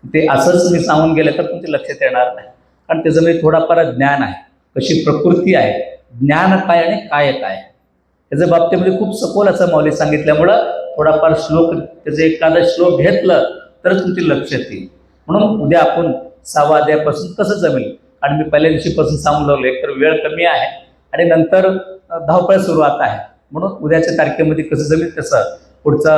ते असंच मी सांगून गेलं तर तुमच्या लक्षात येणार नाही, कारण त्याच्यामध्ये थोडाफार ज्ञान आहे, कशी प्रकृती आहे, ज्ञान काय आणि काय. त्याच्या बाबतीमध्ये खूप सखोल असं माऊली सांगितल्यामुळं थोडाफार श्लोक त्याचं एखादा श्लोक घेतलं तर तुमची लक्षात येईल. म्हणून उद्या आपण 6व्या अध्यायापासून कसं जमेल, आणि मी पहिल्या दिवशीपासून सांगून लागलो एक तर वेळ कमी आहे आणि नंतर धावपळ सुरुवात आहे, म्हणून उद्याच्या तारखेमध्ये कसं जमेल तसं पुढचा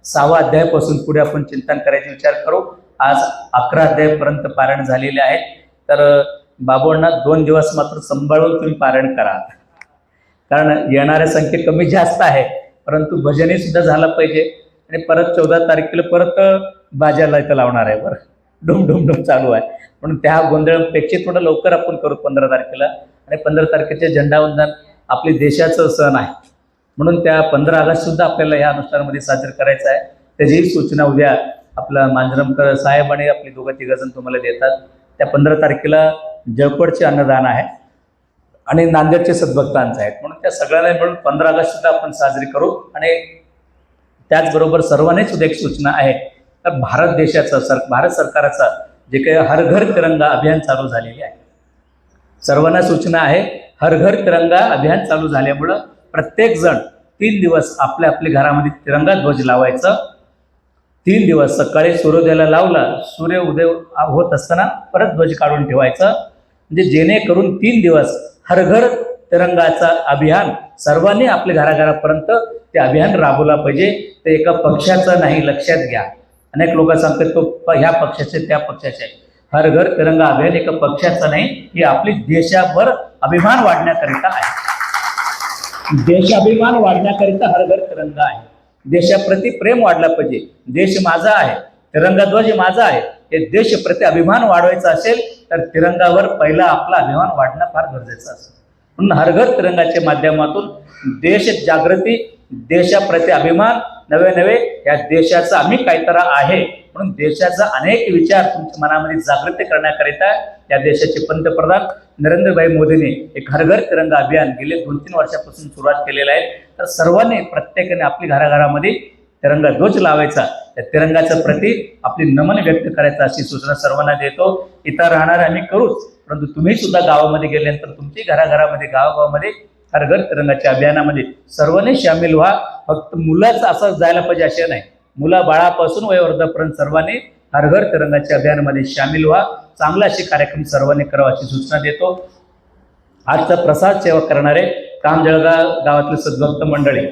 6व्या अध्यायापासून पुढे आपण चिंतन करायचे विचार करू. आज 11 अध्यायापर्यंत पारायण झालेले आहेत. तर बाबांना 2 दिवस मात्र सांभाळून तुम्ही पारायण करा, कारण येणाऱ्या संख्या कमी जास्त आहे, परंतु भजनही सुद्धा झालं पाहिजे. आणि परत 14 तारखेला परत बाजारला इथं लावणार आहे, बरं डुम डुम डुम चालू आहे, म्हणून त्या गोंधळापेक्षा थोडं लवकर आपण करू 15 तारखेला. आणि 15 तारखेचे झेंडावंदन आपले देशाचं सण आहे, म्हणून त्या 15 ऑगस्ट सुद्धा आपल्याला या अनुष्ठानामध्ये साजरं करायचं आहे. त्याचीही सूचना उद्या आपला मांजरमकर साहेब आणि आपले 2-3 जण तुम्हाला देतात. त्या 15 तारखेला जळकोटचे अन्नदान आहे आणि नांदेडचे सद्भक्तांचं आहेत, म्हणून त्या सगळ्यांना मिळून 15 ऑगस्ट सुद्धा आपण साजरी करू. आणि त्याचबरोबर सर्वांनी सुद्धा एक सूचना आहे, तर भारत देशाचं भारत सरकारचा जे काही हर घर तिरंगा अभियान चालू झालेले आहे, सर्वांना सूचना आहे, हर घर तिरंगा अभियान चालू झाल्यामुळं प्रत्येक जण 3 दिवस आपल्या आपल्या घरामध्ये तिरंगा ध्वज लावायचं. 3 दिवस सकाळी सूर्योदयाला लावला, सूर्य उदय होत असताना परत ध्वज काढून ठेवायचं, म्हणजे जेणेकरून 3 दिवस हर घर तिरंगाचा अभियान सर्वांनी आपल्या घराघरापर्यंत ते अभियान राबवला पाहिजे. ते एका पक्षाचं नाही, लक्षात घ्या. अनेक लोक सांगतात तो ह्या पक्षाचे त्या पक्षाचे. हर घर तिरंगा अभियान एका पक्षाचं नाही, ही आपली देशाभर अभिमान वाढण्याकरिता आहे. देशाभिमान वाढण्याकरिता हर घर तिरंगा आहे. देशाप्रती प्रेम वाढला पाहिजे. देश माझा आहे, तिरंगा ध्वज माझा आहे, हे देशप्रती अभिमान वाढवायचा असेल तर तिरंगावर पहिला आपला अभिमान वाढणं फार गरजेचं असेल. म्हणून हर घर तिरंगाच्या माध्यमातून देश जागृती, देशाप्रती अभिमान, नवे नवे या देशाचं आम्ही काहीतरी आहे म्हणून देशाचा अनेक विचार तुमच्या मनामध्ये जागृती करण्याकरिता या देशाचे पंतप्रधान नरेंद्रभाई मोदींनी एक हर घर तिरंगा अभियान गेले 2-3 वर्षापासून सुरुवात केलेलं आहे. तर सर्वांनी प्रत्येकाने आपल्या घराघरामध्ये तिरंगा ध्वज लावायचा, त्या तिरंगाच्या प्रती आपली नमन व्यक्त करायचं अशी सूचना सर्वांना देतो. इथं राहणारे आम्ही करूच, परंतु तुम्ही सुद्धा गावामध्ये गेल्यानंतर तुमची घराघरामध्ये गावागावामध्ये हर घर तिरंगाच्या अभियानामध्ये सर्वांनी सामील व्हा. फक्त मुलाच असं जायला पाहिजे असे नाही, मुला बाळापासून वयोवृद्धापर्यंत सर्वांनी हर घर तिरंगाच्या अभियानामध्ये सामील व्हा. चांगला असे कार्यक्रम सर्वांनी करावा अशी सूचना देतो. आजचा प्रसाद सेवा करणारे कामजळगाव गावातले सद्भक्त मंडळी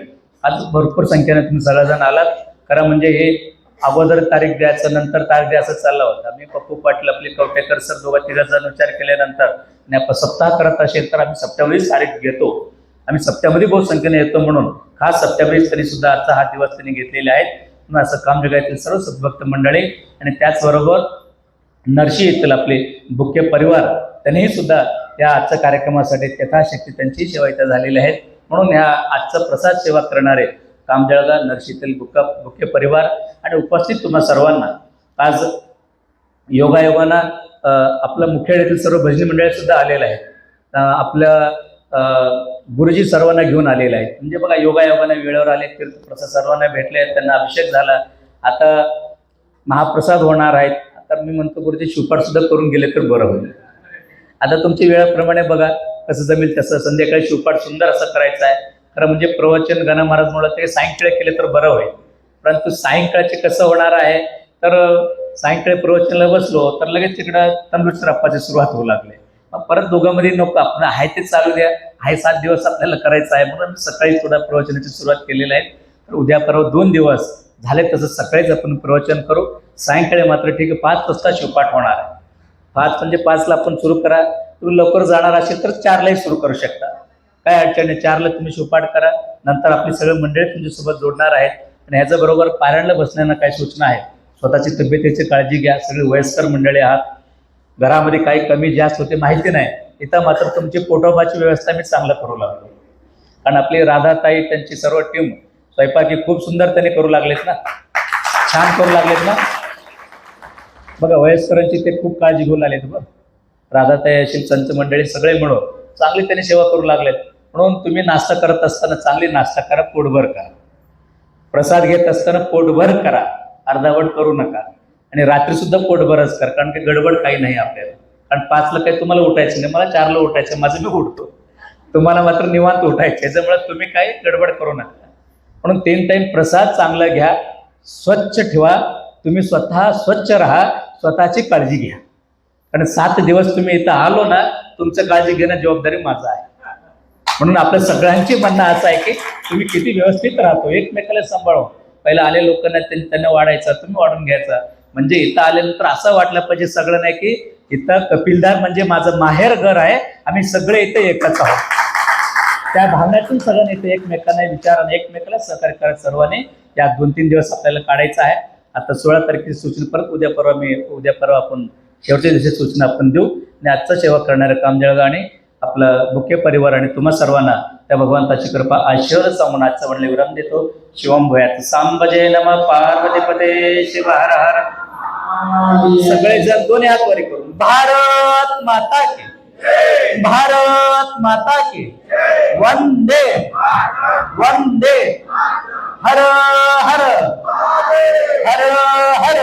आज भरपूर संख्येने तुम्ही सगळेजण आलात. खरं म्हणजे हे अगोदर तारीख द्यायचं नंतर तारीख द्यायचं चाललं होतं. मी पप्पू पाटील आपले कवटेकर सर 2-3 जण विचार केल्यानंतर आणि आपण सप्ताह करत असेल तर आम्ही सप्त्यामध्येच तारीख घेतो. आम्ही सप्त्यामध्ये बहुत संख्येने येतो, म्हणून खास सप्त्यामध्येच त्यांनी सुद्धा आजचा हा दिवस त्यांनी घेतलेले आहेत. म्हणून असं कामजगातील सर्व सद्भक्त मंडळी आणि त्याचबरोबर नरशी येथील आपले बुके परिवार त्यांनीही सुद्धा या आजच्या कार्यक्रमासाठी यथाशक्ती त्यांची सेवा इथं झालेली आहेत. म्हणून ह्या आजचा प्रसाद सेवा करणारे कामजळगाव नरशीतील बुके परिवार आणि उपस्थित तुम्हा सर्वांना आज योगायोगानं आपल्या मुखेड्यातील सर्व भजनी मंडळी सुद्धा आलेलं आहे. आपल्या गुरुजी सर्वांना घेऊन आलेले आहेत. म्हणजे बघा योगायोगाने वेळेवर आले, तीर्थप्रसाद सर्वांना भेटले, त्यांना अभिषेक झाला, आता महाप्रसाद होणार आहेत. आता मी म्हणतो गुरुजी शिवपाठ सुद्धा करून गेले तर बरं होईल. आता तुमची वेळाप्रमाणे बघा कसं जमेल तसं संध्याकाळी शिवपाठ सुंदर असं करायचं आहे. खरं म्हणजे प्रवचन गणा महाराज म्हणलं ते सायंकाळी केले तर बरं होईल, परंतु सायंकाळचे कसं होणार आहे तर सायंकाळी प्रवचनाला बसलो तर लगेच तिकडं तंदुरुस्त अप्पाची सुरुवात होऊ लागली. मग परत दोघांमध्ये नको, आपण आहे ते चालू द्या, आहे 7 दिवस आपल्याला करायचं आहे. म्हणून सकाळी थोडा प्रवचनाची सुरुवात केलेली आहे. तर उद्या परवा 2 दिवस झाले तसं सकाळीच आपण प्रवचन करू. सायंकाळी मात्र ठीक आहे 5 वाजता शिवपाठ होणार आहे. 5 म्हणजे 5ला आपण सुरू करा. तुम्ही लवकर जाणार असेल तर 4लाही सुरू करू शकता, काय अडचण नाही. 4ला तुम्ही शिवपाठ करा, नंतर आपली सगळे मंडळी तुमच्यासोबत जोडणार आहेत. आणि ह्याच्याबरोबर पारायणला बसण्यानं काय सूचना आहे, स्वतःची तब्येतीची काळजी घ्या. सगळे वयस्कर मंडळी आहात, घरामध्ये काही कमी जास्त होते माहिती नाही. इथं मात्र तुमची पोटोबाची व्यवस्था मी चांगलं करू लागलो, कारण आपली राधाताई त्यांची सर्व टीम स्वयंपाकी खूप सुंदर त्यांनी करू लागलेत ना, छान करू लागलेत ना. बघा वयस्करांची ते खूप काळजी घेऊ लागलेत. बघ राधाताई असेल संत मंडळी सगळे मिळून चांगली त्यांनी सेवा करू लागलेत. म्हणून तुम्ही नाश्ता करत असताना चांगली नाश्ता करा, पोटभर करा. प्रसाद घेत असताना पोटभर करा, अर्धावट करू नका. आणि रात्री सुद्धा पोटभरच करा, कारण की गडबड काही नाही आपल्याला. कारण 5ला काही तुम्हाला उठायचं नाही, मला 4ला उठायचं, माझं मी उठतो. तुम्हाला मात्र निवांत उठायचे, त्याच्यामुळे तुम्ही काही गडबड करू नका. म्हणून 3 टाइम प्रसाद चांगला घ्या, स्वच्छ ठेवा, तुम्ही स्वतः स्वच्छ राहा, स्वतःची काळजी घ्या. कारण 7 दिवस तुम्ही इथं आलो ना, तुमचं काळजी घेणं जबाबदारी माझा आहे. म्हणून आपल्या सगळ्यांची म्हणणं असं आहे की तुम्ही किती व्यवस्थित राहतो, एकमेकाला सांभाळून. पहिला आले लोकांना त्यांना वाढायचा, तुम्ही वाढून घ्यायचा. म्हणजे इथं आल्यानंतर असं वाटलं पाहिजे सगळं नाही की इथं कपिलदार म्हणजे माझं माहेर घर आहे, आम्ही सगळे इथे एकच आहोत. त्या भावनेतून सगळ्यांनी इथे एकमेकांना विचाराने एकमेकाला सहकार्य करत सर्वांनी या 2-3 दिवस आपल्याला काढायचा आहे. आता 16 तारखेची सूचना परत उद्या परवा आपण शेवटच्या दिवशी सूचना आपण देऊ. आणि आजचं सेवा करणारं काम जळगाव आणि आपलं मुख्य परिवार आणि तुम्हा सर्वांना त्या भगवंताची कृपा आशीर्वाद सांगून आजचा म्हणले विराम देतो. शिवम भयात सांबजय नमः पार्वतीपते शिव हर हर. सगळे जण दोन्ही हात वरी करून भारत माता की, भारत माता की, वंदे वंदे, हर हर हर हर.